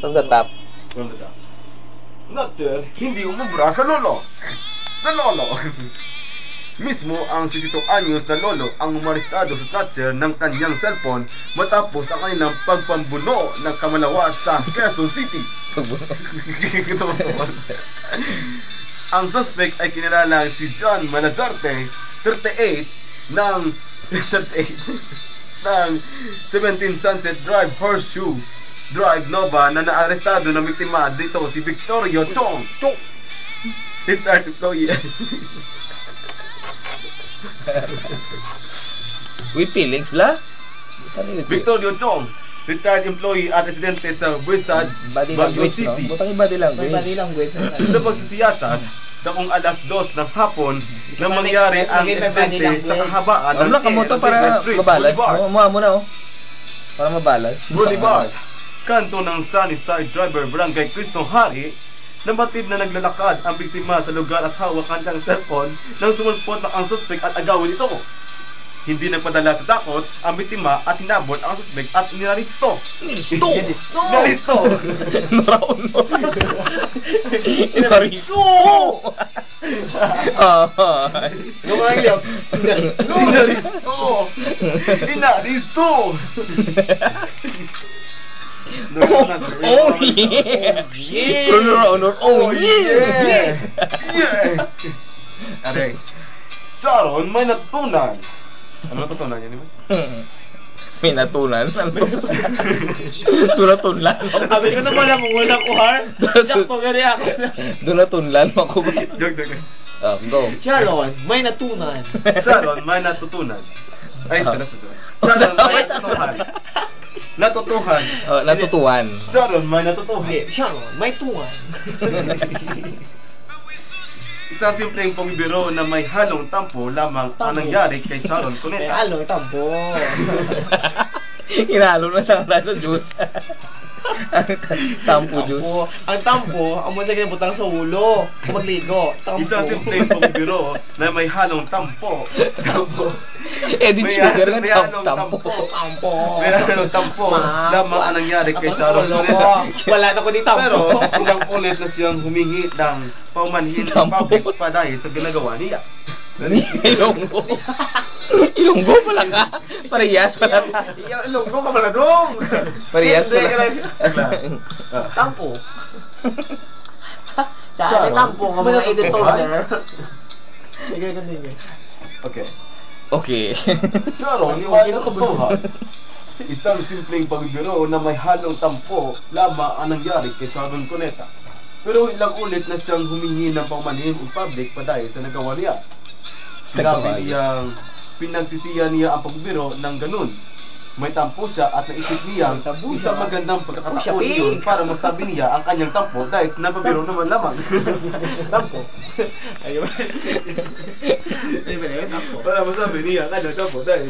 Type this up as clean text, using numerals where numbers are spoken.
From the top. From the top. Snatcher, hindi umubra sa lolo. Sa lolo. Mismo ang 62 anyos na lolo ang umarestado sa Snatcher ng kanyang cellphone matapos ang kanilang pagpambuno ng kamalawas sa Quezon City. Ang suspect ay kinalalang si John Malazarte, 38 ng 17 Sunset Drive Horseshoe Drive Nova na naarestado na biktima dito si Victorio Chong. Retired employee. With feelings, bla? Victorio Chong, retired employee at residente sa Buesad, Baguio City. No? Butang body language. Body language. Sa pagsisiyasat, dakong alas 2 ng hapon na mangyari ang insidente sa kahabaan ng Wala ka mo to para mabalance. Muha mo na, oh. Para mabalance. Boulevard. Kanto ng Sunnyside Driver Barangay Cristo Hari, nabatid na naglalakad ang biktima sa lugar at hawak kanyang cellphone nang sumulpot na ang suspect at agawin ito. Hindi nagpadala sa takot ang biktima at hinabol ang suspect at nilaristo. Nilisto! Nilaristo! Nilaristo! Gumagalyak. Nilaristo! Nilaristo! Oh yeah! Oh yeah! Yeah! Aray. Sharon, may natutunan. Ano natutunan niya naman? May natunan? Tunatunlan? Sabi ko naman na kung wala ko, har. Sakto gani ako. Tunatunlan ako ba? Joke. Go. Sharon, may natunan. Sharon, may natutunan. Ay, sila. Sharon, may natutuhan. Natutuhan. Natutuhan. Sharon, may natutuhan. Sharon, may tungan. Isang simpleng pambibiro na may halong tampo lamang ang nangyari kay Sharon Cuneta. May halong tampo. Hinalo na sa kanto juice. Tampo juice. Ang tampo, ang muna kinabutang sa ulo. Kung magligo. Tampo. Isang simpleng pambibiro na may halong tampo. Edit sugar ng tampo. May halong tampo lamang ang nangyari kay Sharon Cuneta. Wala na ko di tampo. Pero hanggang ulit na siyang humingi ng paumanhin ng public pa dahil sa ginagawa niya. Ilonggo. Ilonggo pala ka. Parehas pala ka. Ilonggo ka pala dong. Parehas pala ka. Tampo. Saan ay tampo ka mga editor there. Okay. Okay. Sharon, may natutuhan. Isang simpleng pagbibiro na may halong tampo lamang ang nangyari kay Sharon Cuneta. Pero ilang ulit na siyang humingi ng paumanhin in public pa dahil sa nagawa niya. Sinabi niyang pinagsisiya niya ang pagbibiro ng ganun. May tampo siya at naisip niyang isang magandang pagkakataon yun para masabi niya ang kanyang tampo dahil napabiro naman lamang. Tampo. Ayun. Ayun, tampo. Para masabi niya ang kanyang tampo dahil